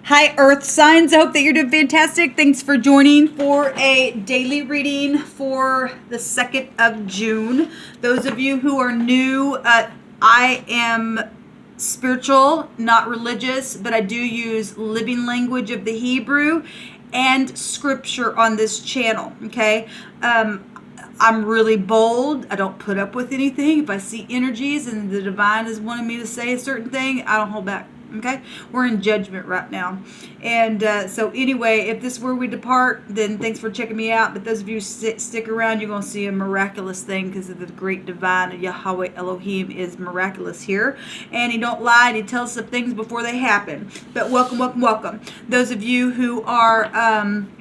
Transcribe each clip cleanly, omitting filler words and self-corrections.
Hi, Earth signs. I hope that you're doing fantastic. Thanks for joining for a daily reading for the 2nd of June. Those of you who are new, I am spiritual, not religious, but I do use living language of the Hebrew and scripture on this channel, okay? I'm really bold. I don't put up with anything. If I see energies and the divine is wanting me to say a certain thing, I don't hold back. Okay, we're in judgment right now. And so anyway, if this is where we depart, then thanks for checking me out. But those of you who stick around, you're going to see a miraculous thing because of the great divine Yahweh Elohim is miraculous here. And he don't lie, and he tells us things before they happen. But welcome, welcome, welcome. Those of you who are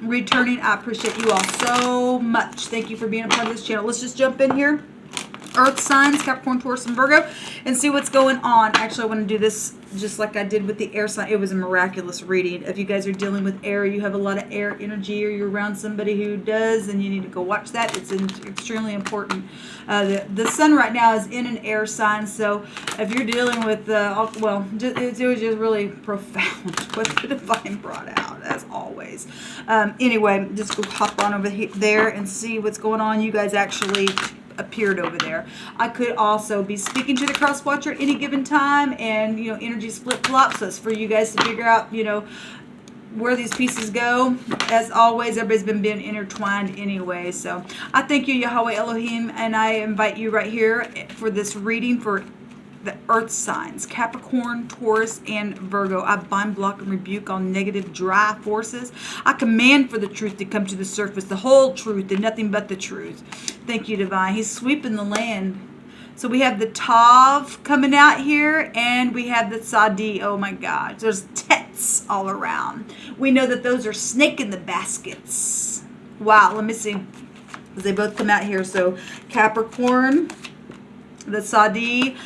returning, I appreciate you all so much. Thank you for being a part of this channel. Let's just jump in here. Earth signs, Capricorn, Taurus, and Virgo, and see what's going on. Actually, I want to do this just like I did with the air sign. It was a miraculous reading. If you guys are dealing with air, you have a lot of air energy, or you're around somebody who does, and you need to go watch that. It's extremely important. The sun right now is in an air sign, so if you're dealing with, it was just really profound what the divine brought out, as always. Anyway, just go hop on over there and see what's going on. You guys actually appeared over there. I could also be speaking to the cross watcher at any given time, and energies flip-flop, so it's for you guys to figure out where these pieces go. As always, everybody's been being intertwined anyway. So I thank you, Yahweh Elohim, and I invite you right here for this reading for the earth signs, Capricorn, Taurus, and Virgo. I bind, block, and rebuke all negative, dry forces. I command for the truth to come to the surface, the whole truth and nothing but the truth. Thank you, divine. He's sweeping the land. So we have the Tav coming out here, and we have the Sadi. Oh my God, there's tets all around. We know that those are snake in the baskets. Wow, let me see. They both come out here. So Capricorn, the Sadi,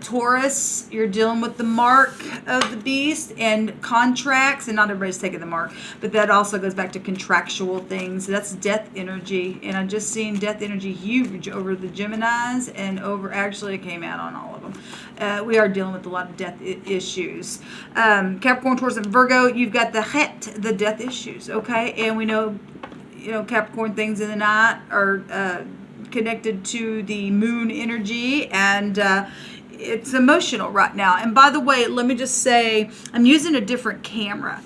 Taurus, you're dealing with the mark of the beast and contracts, and not everybody's taking the mark, but that also goes back to contractual things. That's death energy, and I just seen death energy huge over the Geminis and over, actually it came out on all of them. We are dealing with a lot of death issues. Capricorn, Taurus, and Virgo, you've got the het, the death issues, okay? And we know, Capricorn things in the night are connected to the moon energy, and it's emotional right now. And by the way, let me just say, I'm using a different camera,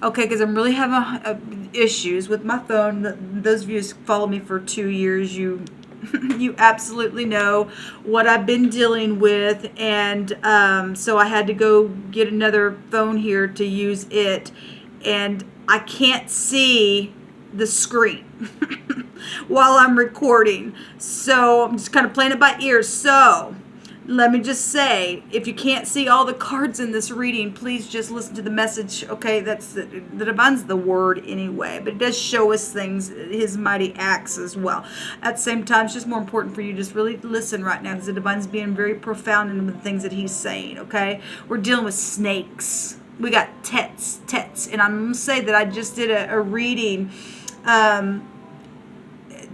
okay, because I'm really having issues with my phone. Those of you who follow me for 2 years, you absolutely know what I've been dealing with, and so I had to go get another phone here to use it, and I can't see the screen while I'm recording, so I'm just kind of playing it by ear. So let me just say, if you can't see all the cards in this reading, please just listen to the message, okay? That's the divine's the word anyway, but it does show us things, his mighty acts as well. At the same time, it's just more important for you to just really listen right now, because the divine's being very profound in the things that he's saying, okay? We're dealing with snakes. We got tets, and I'm going to say that I just did a reading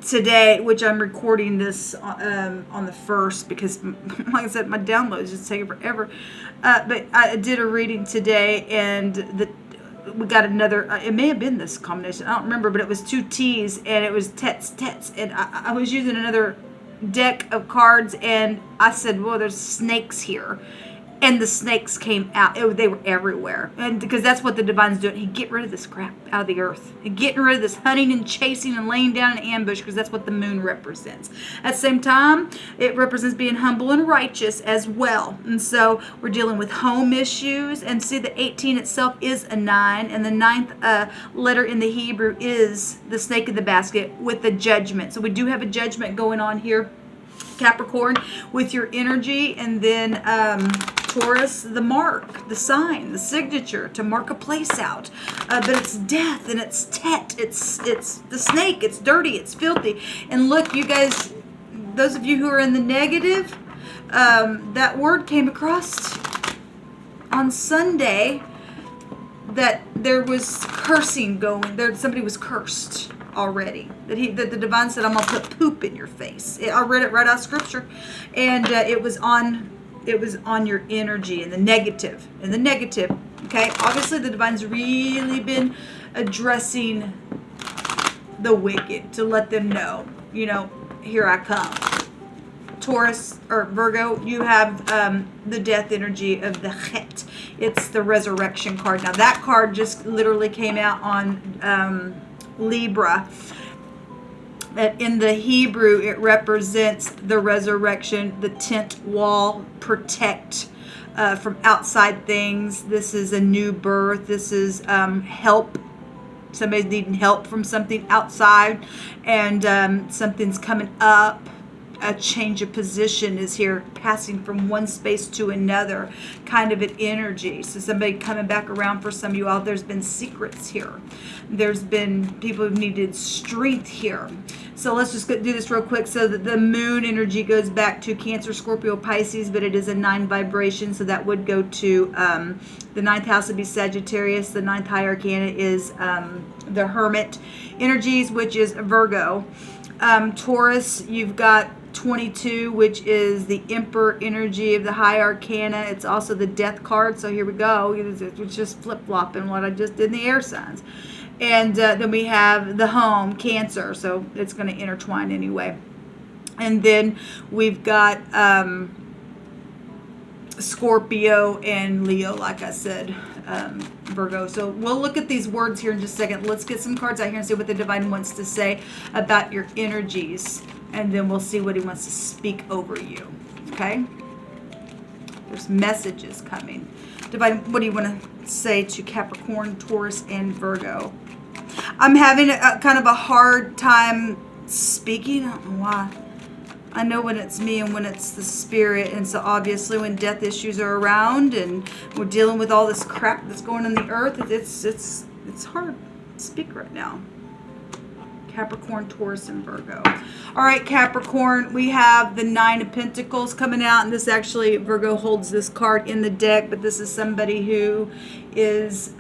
today, which I'm recording this on the 1st, because like I said, my downloads just taking forever, but I did a reading today, and we got another, it may have been this combination, I don't remember, but it was 2 T's, and it was tets, and I was using another deck of cards, and I said, well, there's snakes here. And the snakes came out. They were everywhere. And because that's what the divine's doing. He get rid of this crap out of the earth. And getting rid of this hunting and chasing and laying down an ambush, because that's what the moon represents. At the same time, it represents being humble and righteous as well. And so we're dealing with home issues. And see, the 18 itself is a 9. And the 9th letter in the Hebrew is the snake in the basket with the judgment. So we do have a judgment going on here, Capricorn, with your energy. And then Taurus, the mark, the sign, the signature to mark a place out. But it's death, and it's tet, it's the snake, it's dirty, it's filthy. And look, you guys, those of you who are in the negative, that word came across on Sunday, that there was cursing going there. Somebody was cursed already, that the divine said, I'm gonna put poop in your face. I read it right out of scripture, and it was on your energy, and the negative Okay, obviously the Divine's really been addressing the wicked to let them know, you know, here I come. Taurus or Virgo, you have the death energy of the Het. It's the resurrection card. Now that card just literally came out on Libra. That in the Hebrew, it represents the resurrection, the tent wall, protect from outside things. This is a new birth. This is help. Somebody's needing help from something outside, and something's coming up. A change of position is here, passing from one space to another, kind of an energy. So somebody coming back around for some of you all. There's been secrets here. There's been people who've needed strength here. So let's just do this real quick. So that the moon energy goes back to Cancer, Scorpio, Pisces, but it is a 9 vibration. So that would go to the 9th house would be Sagittarius. The 9th high arcana is the Hermit energies, which is Virgo. Taurus, you've got 22, which is the Emperor energy of the high arcana. It's also the death card. So here we go. It's just flip-flopping what I just did in the air signs. And then we have the home, Cancer. So it's going to intertwine anyway. And then we've got Scorpio and Leo, like I said, Virgo. So we'll look at these words here in just a second. Let's get some cards out here and see what the Divine wants to say about your energies. And then we'll see what he wants to speak over you. Okay? There's messages coming. Divine, what do you want to say to Capricorn, Taurus, and Virgo? I'm having a kind of a hard time speaking. I don't know why. I know when it's me and when it's the spirit. And so obviously when death issues are around and we're dealing with all this crap that's going on the earth, it's hard to speak right now. Capricorn, Taurus, and Virgo. All right, Capricorn, we have the 9 of Pentacles coming out. And this actually, Virgo holds this card in the deck, but this is somebody who is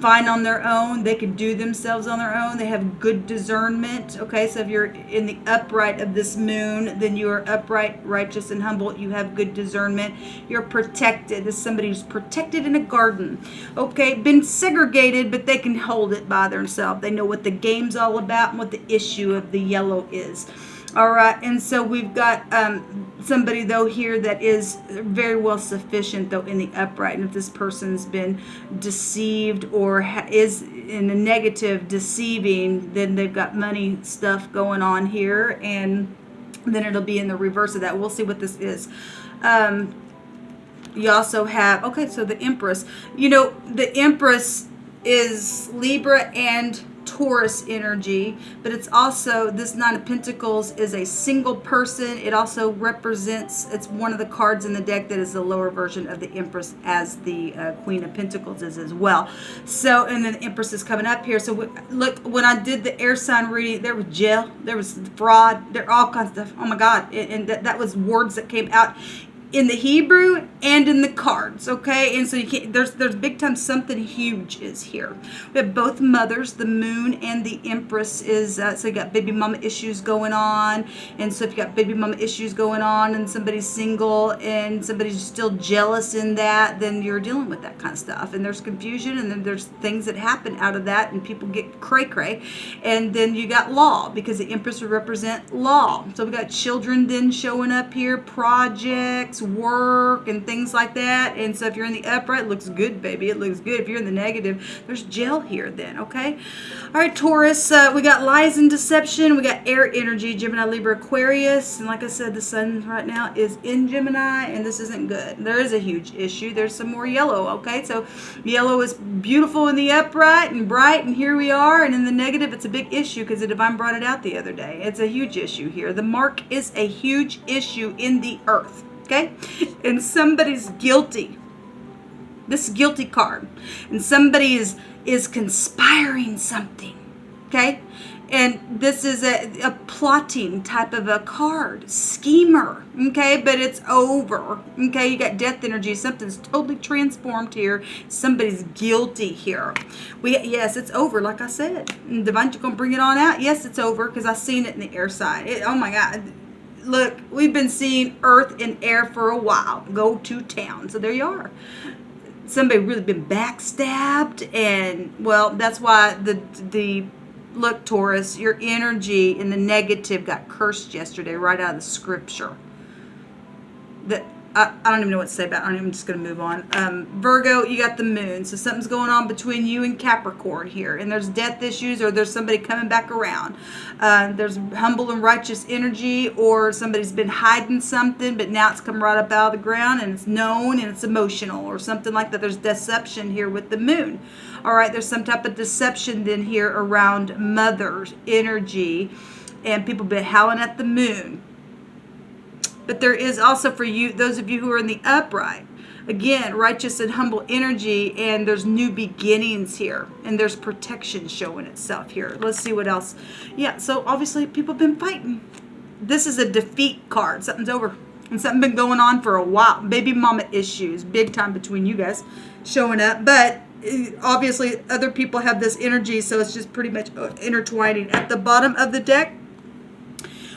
fine on their own. They can do themselves on their own. They have good discernment. Okay, so if you're in the upright of this moon, then you are upright, righteous, and humble. You have good discernment. You're protected. This is somebody who's protected in a garden. Okay, been segregated, but they can hold it by themselves. They know what the game's all about and what the issue of the yellow is. All right, and so we've got somebody, though, here that is very well sufficient, though, in the upright. And if this person's been deceived or is in a negative deceiving, then they've got money stuff going on here. And then it'll be in the reverse of that. We'll see what this is. You also have, okay, so the Empress. You know, the Empress is Libra and Taurus energy, but it's also, this 9 of Pentacles is a single person. It also represents, it's one of the cards in the deck that is the lower version of the Empress, as the Queen of Pentacles is as well. So, and then the Empress is coming up here. So look, when I did the air sign reading, there was jail, there was fraud, there all kinds of stuff. Oh my God. And that was words that came out in the Hebrew and in the cards, okay? And so you can't, there's big time something huge is here. We have both mothers, the moon and the Empress is, so you got baby mama issues going on. And so if you got baby mama issues going on and somebody's single and somebody's still jealous in that, then you're dealing with that kind of stuff. And there's confusion, and then there's things that happen out of that, and people get cray-cray. And then you got law, because the Empress would represent law. So we got children then showing up here, projects, work, and things like that. And so if you're in the upright, it looks good, baby. It looks good. If you're in the negative, there's jail here then, okay? All right, Taurus, we got lies and deception. We got air energy, Gemini, Libra, Aquarius. And like I said, the sun right now is in Gemini, and this isn't good. There is a huge issue. There's some more yellow, okay? So yellow is beautiful in the upright and bright, and here we are. And in the negative, it's a big issue because the Divine brought it out the other day. It's a huge issue here. The mark is a huge issue in the earth. Okay, and somebody's guilty. This guilty card, and somebody is conspiring something. Okay, and this is a plotting type of a card, schemer. Okay, but it's over. Okay, you got death energy. Something's totally transformed here. Somebody's guilty here. Yes, it's over. Like I said, and Divine, you're gonna bring it on out. Yes, it's over because I seen it in the air side. Oh my God. Look, we've been seeing earth and air for a while. Go to town. So there you are. somebody really been backstabbed, and well, that's why the look, Taurus, your energy in the negative got cursed yesterday right out of the scripture. That I don't even know what to say about it. I'm just going to move on. Virgo, you got the moon. So something's going on between you and Capricorn here. And there's death issues, or there's somebody coming back around. There's humble and righteous energy, or somebody's been hiding something, but now it's come right up out of the ground, and it's known, and it's emotional, or something like that. There's deception here with the moon. All right, there's some type of deception then here around mother's energy, and people been howling at the moon. But there is also for you, those of you who are in the upright, again, righteous and humble energy, and there's new beginnings here, and there's protection showing itself here. Let's see what else. Yeah, so obviously people have been fighting. This is a defeat card. Something's over, and something been going on for a while. Baby mama issues, big time between you guys showing up. But obviously other people have this energy, so it's just pretty much intertwining. At the bottom of the deck,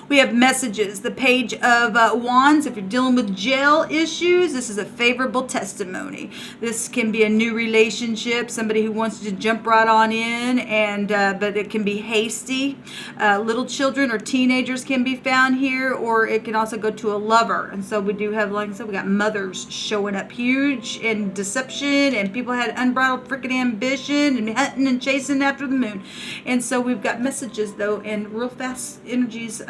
we have messages. The Page of Wands. If you're dealing with jail issues, this is a favorable testimony. This can be a new relationship, somebody who wants to jump right on in, and but it can be hasty. Little children or teenagers can be found here, or it can also go to a lover. And so we do have, like I said, we got mothers showing up huge, and deception, and people had unbridled freaking ambition and hunting and chasing after the moon. And so we've got messages though, and real fast energies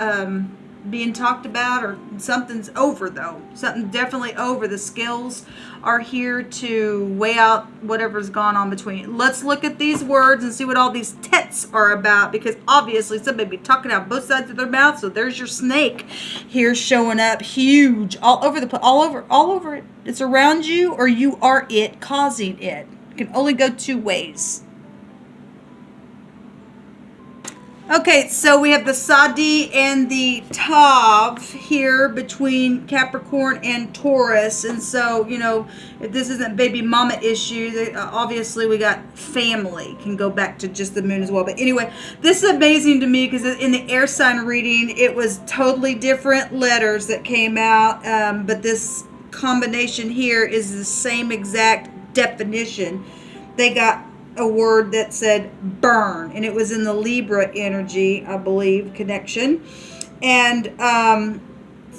being talked about, or something's over though. Something definitely over. The scales are here to weigh out whatever's gone on between. Let's look at these words and see what all these tets are about, because obviously somebody be talking out both sides of their mouth. So there's your snake here showing up huge all over the place, all over it. It's around you, or you are it causing it. It can only go two ways. Okay, so we have the Sadi and the Tav here between Capricorn and Taurus. And so, you know, if this isn't baby mama issue, obviously we got family. Can go back to just the moon as well. But anyway, this is amazing to me, because in the air sign reading, it was totally different letters that came out. But this combination here is the same exact definition. They got a word that said burn, and it was in the Libra energy, I believe, connection. And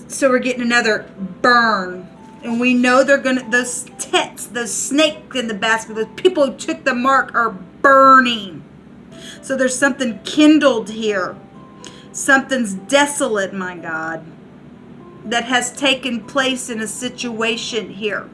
so we're getting another burn, and we know they're gonna, those tets, those snake in the basket, those people who took the mark are burning. So there's something kindled here. Something's desolate, my God, that has taken place in a situation here.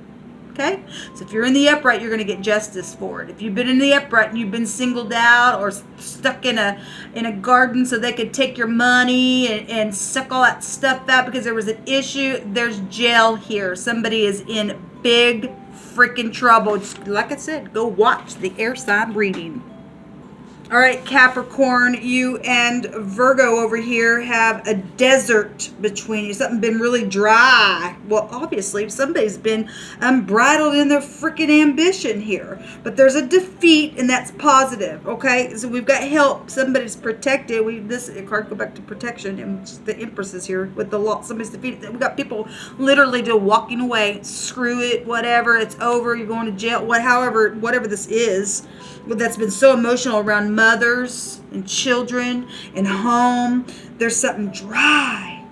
Okay, so if you're in the upright, you're going to get justice for it. If you've been in the upright and you've been singled out or stuck in a garden so they could take your money and suck all that stuff out because there was an issue, there's jail here. Somebody is in big freaking trouble. Just, like I said, go watch the air sign reading. All right, Capricorn, you and Virgo over here have a desert between you. Something been really dry. Well, obviously, somebody's been unbridled in their freaking ambition here. But there's a defeat, and that's positive, okay? So we've got help. Somebody's protected. This card go back to protection, and the Empress is here with the law. Somebody's defeated. We got people literally just walking away. Screw it, whatever. It's over. You're going to jail. Whatever this is. That's been so emotional around mothers and children and home. There's something dry,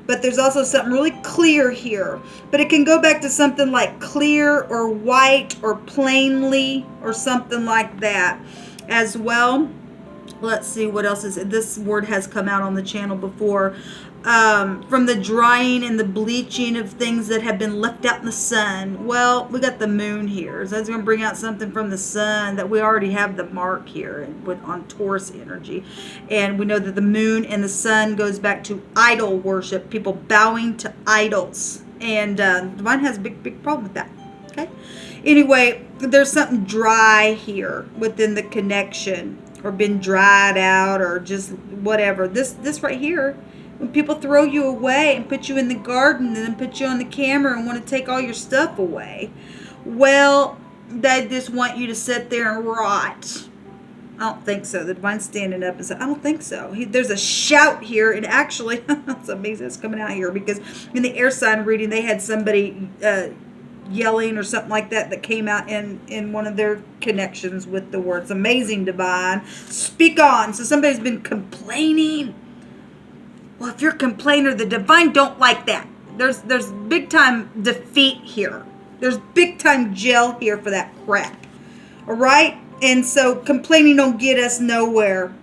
but there's also something really clear here. But it can go back to something like clear or white or plainly or something like that as well. Let's see what else is. This word has come out on the channel before. From the drying and the bleaching of things that have been left out in the sun. Well, we got the moon here. So that's going to bring out something from the sun that we already have the mark here on Taurus energy. And we know that the moon and the sun goes back to idol worship, people bowing to idols. And Divine has a big problem with that. Okay. Anyway, there's something dry here within the connection, or been dried out, or just whatever. This right here, when people throw you away and put you in the garden and then put you on the camera and want to take all your stuff away, well, they just want you to sit there and rot. I don't think so. The Divine's standing up and said, I don't think so. There's a shout here, and actually, it's amazing it's coming out here, because in the air sign reading, they had somebody yelling or something like that came out in one of their connections with the words. Amazing, divine. Speak on. So somebody's been complaining. Well, if you're a complainer, the divine don't like that. There's big time defeat here. There's big time jail here for that crap. All right? And so complaining don't get us nowhere.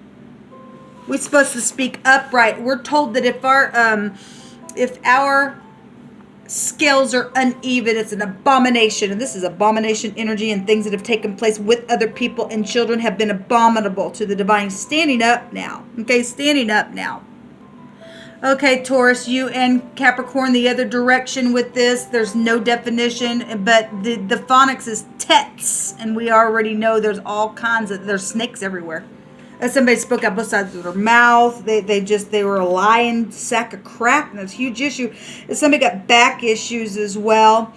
We're supposed to speak upright. We're told that if our scales are uneven, it's an abomination. And this is abomination energy, and things that have taken place with other people and children have been abominable to the divine. Standing up now. Okay, standing up now. Okay, Taurus, you and Capricorn the other direction with this. There's no definition, but the phonics is tets, and we already know there's all kinds of, there's snakes everywhere. Somebody spoke out both sides of their mouth. They were a lying sack of crap, and it's a huge issue. Somebody got back issues as well.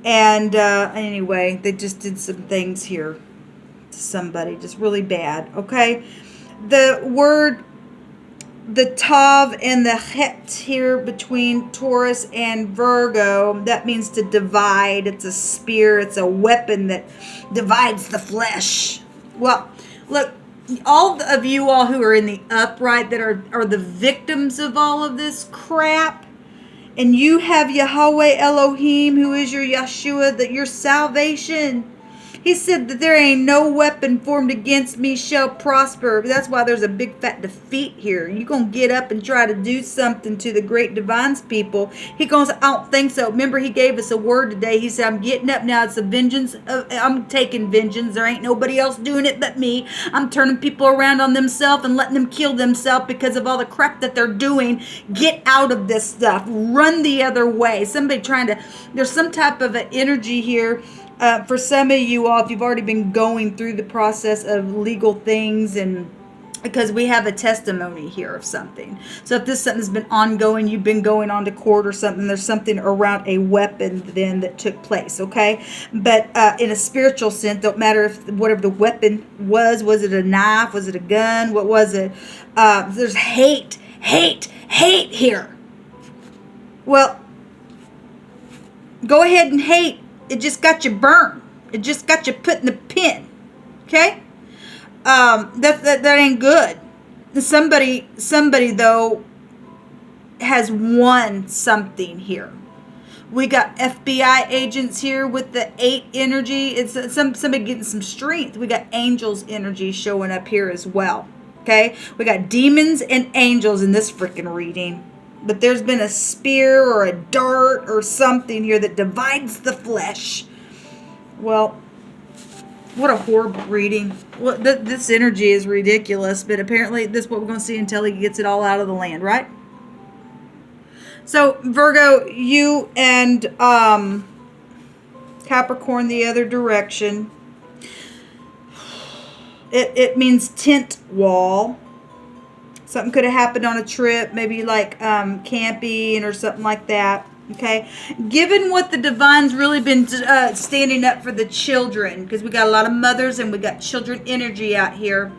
And anyway, they just did some things here to somebody, just really bad. Okay, the word, the tav and the het here between Taurus and Virgo, that means to divide. It's a spear. It's a weapon that divides the flesh. Well, look. All of you all who are in the upright that are the victims of all of this crap, and you have Yahweh Elohim, who is your Yeshua, that your salvation. He said that there ain't no weapon formed against me shall prosper. That's why there's a big fat defeat here. You're going to get up and try to do something to the great divine's people. He goes, I don't think so. Remember, he gave us a word today. He said, I'm getting up now. It's a vengeance. I'm taking vengeance. There ain't nobody else doing it but me. I'm turning people around on themselves and letting them kill themselves because of all the crap that they're doing. Get out of this stuff. Run the other way. Somebody trying to, there's some type of an energy here. For some of you all, if you've already been going through the process of legal things, and because we have a testimony here of something. So if this something's been ongoing, you've been going on to court or something, there's something around a weapon then that took place, okay? But in a spiritual sense, don't matter if whatever the weapon was it a knife, was it a gun, what was it? There's hate here. Well, go ahead and hate. It just got you burned. It just got you put in the pen. Okay? That ain't good. Somebody though has won something here. We got FBI agents here with the 8 energy. It's somebody getting some strength. We got angels energy showing up here as well. Okay? We got demons and angels in this freaking reading. But there's been a spear or a dart or something here that divides the flesh. Well, what a horrible reading. Well, this energy is ridiculous, but apparently this is what we're going to see until he gets it all out of the land, right? So, Virgo, you and Capricorn the other direction. It means tent wall. Something could have happened on a trip, maybe like camping or something like that. Okay. Given what the divine's really been standing up for the children, because we got a lot of mothers and we got children energy out here.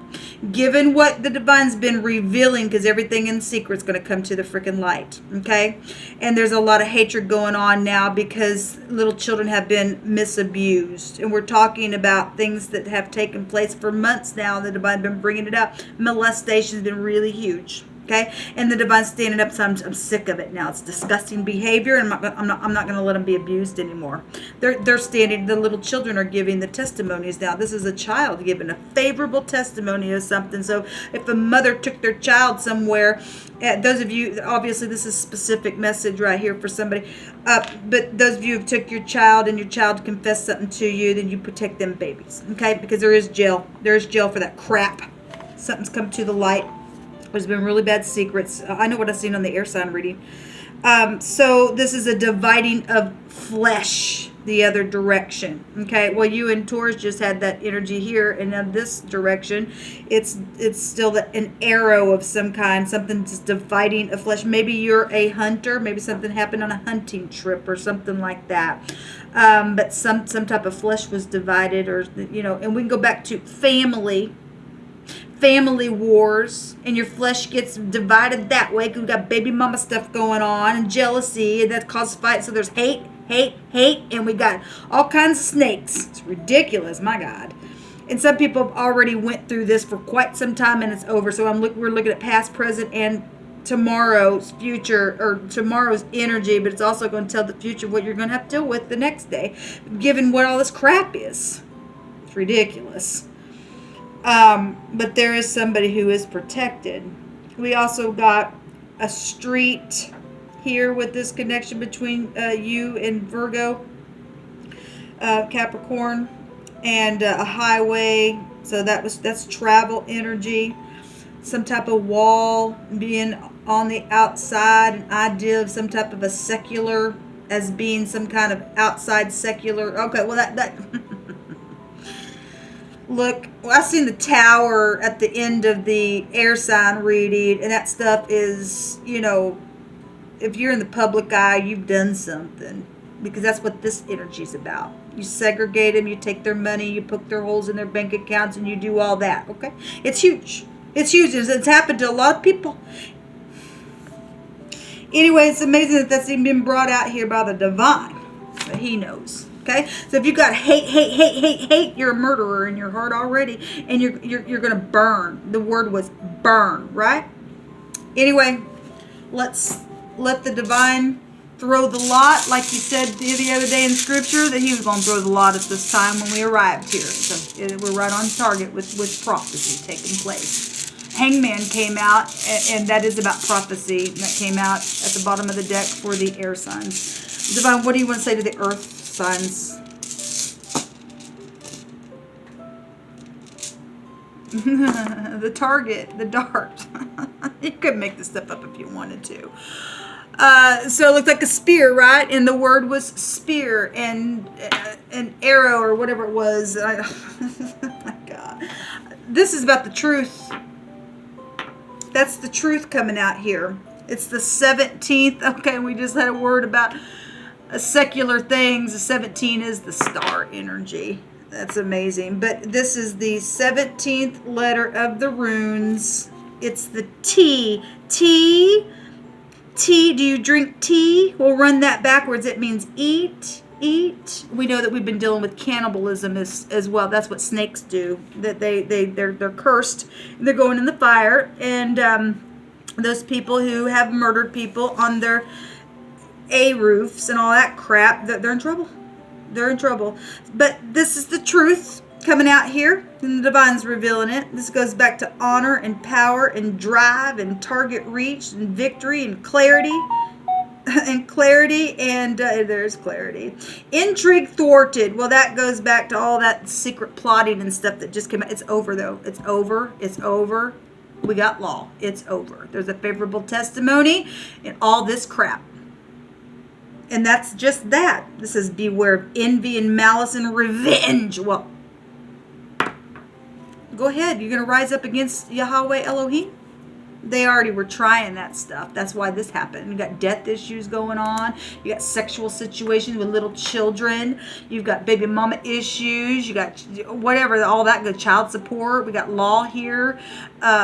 Given what the divine's been revealing, because everything in secret's going to come to the freaking light. Okay. And there's a lot of hatred going on now because little children have been misabused. And we're talking about things that have taken place for months now. The divine's been bringing it up. Molestation's been really huge. Okay, and the divine's standing up, so I'm sick of it now. It's disgusting behavior, and I'm not going to let them be abused anymore. They're standing. The little children are giving the testimonies now. This is a child giving a favorable testimony of something. So if a mother took their child somewhere, those of you, obviously this is a specific message right here for somebody. But those of you who took your child and your child confessed something to you, then you protect them babies. Okay, because there is jail. There is jail for that crap. Something's come to the light. There's been really bad secrets. I know what I've seen on the air sign reading. So this is a dividing of flesh the other direction. Okay, well, you and Taurus just had that energy here, and in this direction, it's still an arrow of some kind, something just dividing of flesh. Maybe you're a hunter. Maybe something happened on a hunting trip or something like that. But some type of flesh was divided, or and we can go back to family wars, and your flesh gets divided that way because we got baby mama stuff going on and jealousy, and that causes fight. So there's hate hate, and we got all kinds of snakes. It's ridiculous, my God. And some people have already went through this for quite some time, and it's over. So we're looking at past, present, and tomorrow's future, or tomorrow's energy, but it's also going to tell the future what you're going to have to deal with the next day, given what all this crap is. It's ridiculous. But there is somebody who is protected. We also got a street here with this connection between you and Virgo, Capricorn, and a highway. So that's travel energy. Some type of wall being on the outside, an idea of some type of a secular as being some kind of outside secular. Okay, well that look, well, I've seen the tower at the end of the air sign reading, and that stuff is, if you're in the public eye, you've done something, because that's what this energy is about. You segregate them, you take their money, you poke their holes in their bank accounts, and you do all that, okay? It's huge. It's huge. It's happened to a lot of people. Anyway, it's amazing that that's even been brought out here by the divine. But he knows. Okay? So if you got hate, you're a murderer in your heart already. And you're going to burn. The word was burn, right? Anyway, let's let the divine throw the lot, like he said the other day in scripture, that he was going to throw the lot at this time when we arrived here. So we're right on target with prophecy taking place. Hangman came out, and that is about prophecy. That came out at the bottom of the deck for the air signs. Divine, what do you want to say to the earth signs? The target, the dart. You could make this stuff up if you wanted to. So it looked like a spear, right? And the word was spear and an arrow or whatever it was. Oh my God. This is about the truth. That's the truth coming out here. It's the 17th. Okay, we just had a word about secular things. The 17 is the star energy. That's amazing. But this is the 17th letter of the runes. It's the T. Tea. Do you drink tea? We'll run that backwards. It means eat. We know that we've been dealing with cannibalism as well. That's what snakes do. That they're cursed. They're going in the fire. And those people who have murdered people on their roofs and all that crap, they're in trouble. They're in trouble. But this is the truth coming out here, and the divine's revealing it. This goes back to honor and power and drive and target reach and victory and clarity. And there's clarity. Intrigue thwarted. Well, that goes back to all that secret plotting and stuff that just came out. It's over, though. It's over. We got law. It's over. There's a favorable testimony and all this crap. And that's just that. This is beware of envy and malice and revenge. Well, go ahead. You're going to rise up against Yahweh Elohim? They already were trying that stuff. That's why this happened. You got death issues going on. You got sexual situations with little children. You've got baby mama issues. You got whatever, all that good child support. We got law here.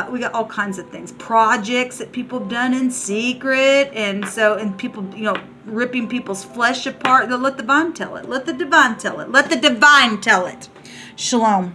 We got all kinds of things. Projects that people have done in secret. And people, ripping people's flesh apart. Let the divine tell it. Let the divine tell it. Let the divine tell it. Shalom.